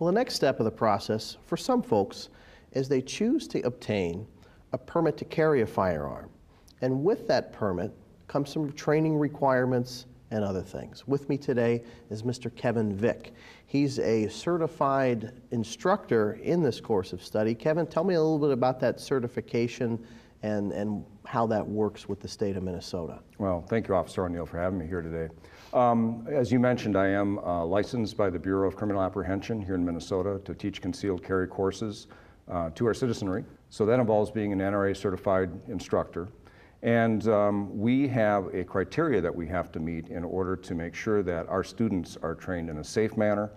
Well, the next step of the process for some folks is they choose to obtain a permit to carry a firearm. And with that permit comes some training requirements and other things. With me today is Mr. Kevin Vick. He's a certified instructor in this course of study. Kevin, tell me a little bit about that certification and how that works with the state of Minnesota. Well, thank you, Officer O'Neill, for having me here today. As you mentioned, I am licensed by the Bureau of Criminal Apprehension here in Minnesota to teach concealed carry courses to our citizenry. So that involves being an NRA certified instructor. And we have a criteria that we have to meet in order to make sure that our students are trained in a safe manner,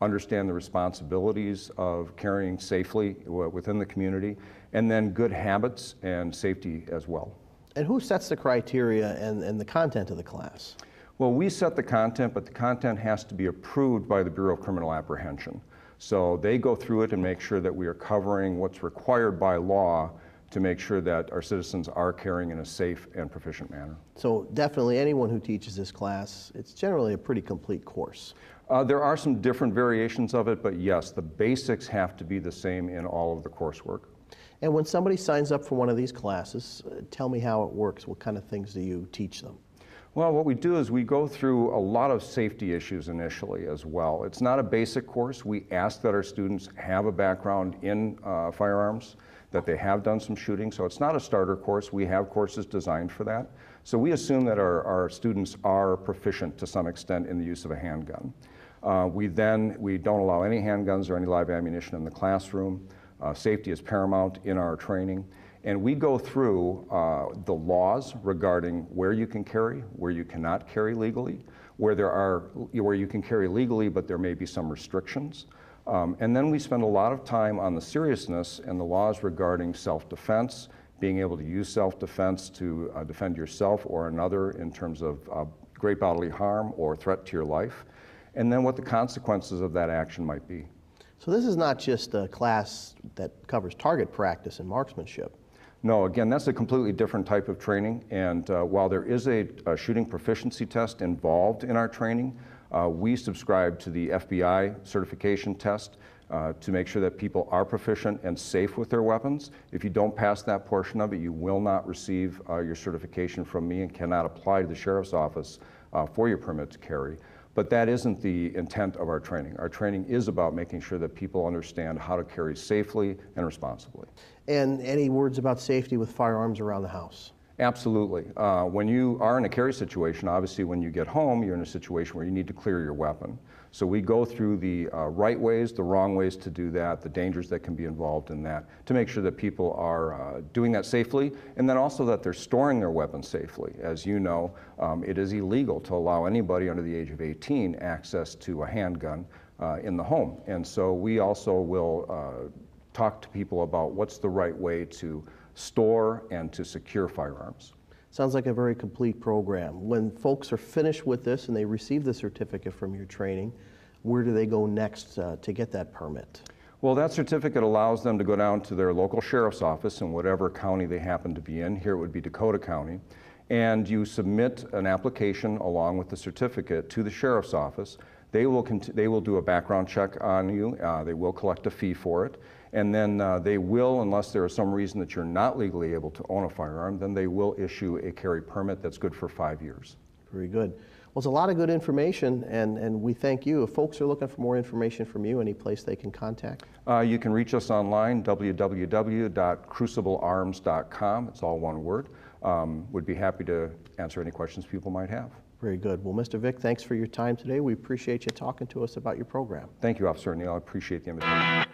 understand the responsibilities of carrying safely within the community, and then good habits and safety as well. And who sets the criteria and the content of the class? Well, we set the content, but the content has to be approved by the Bureau of Criminal Apprehension. So they go through it and make sure that we are covering what's required by law to make sure that our citizens are carrying in a safe and proficient manner. So definitely anyone who teaches this class, it's generally a pretty complete course. There are some different variations of it, but yes, the basics have to be the same in all of the coursework. And when somebody signs up for one of these classes, tell me how it works. What kind of things do you teach them? Well, what we do is we go through a lot of safety issues initially as well. It's not a basic course. We ask that our students have a background in firearms, that they have done some shooting. So it's not a starter course. We have courses designed for that. So we assume that our students are proficient to some extent in the use of a handgun. We don't allow any handguns or any live ammunition in the classroom. Safety is paramount in our training. And we go through the laws regarding where you can carry, where you cannot carry legally, where you can carry legally, but there may be some restrictions. And then we spend a lot of time on the seriousness and the laws regarding self-defense, being able to use self-defense to defend yourself or another in terms of great bodily harm or threat to your life, and then what the consequences of that action might be. So this is not just a class that covers target practice and marksmanship. No, again, that's a completely different type of training, and while there is a shooting proficiency test involved in our training, we subscribe to the FBI certification test to make sure that people are proficient and safe with their weapons. If you don't pass that portion of it, you will not receive your certification from me and cannot apply to the Sheriff's Office for your permit to carry. But that isn't the intent of our training. Our training is about making sure that people understand how to carry safely and responsibly. And any words about safety with firearms around the house? Absolutely. When you are in a carry situation, obviously when you get home, you're in a situation where you need to clear your weapon. So we go through the right ways, the wrong ways to do that, the dangers that can be involved in that, to make sure that people are doing that safely, and then also that they're storing their weapons safely. As you know, it is illegal to allow anybody under the age of 18 access to a handgun in the home. And so we also will talk to people about what's the right way to store and to secure firearms. Sounds like a very complete program. When folks are finished with this and they receive the certificate from your training, where do they go next to get that permit? Well, that certificate allows them to go down to their local sheriff's office in whatever county they happen to be in. Here it would be Dakota County. And you submit an application along with the certificate to the sheriff's office. They will do a background check on you. They will collect a fee for it. And then they will, unless there is some reason that you're not legally able to own a firearm, then they will issue a carry permit that's good for 5 years. Very good. Well, it's a lot of good information, and we thank you. If folks are looking for more information from you, any place they can contact? You can reach us online, www.cruciblearms.com. It's all one word. Would be happy to answer any questions people might have. Very good. Well, Mr. Vick, thanks for your time today. We appreciate you talking to us about your program. Thank you, Officer O'Neill. I appreciate the invitation.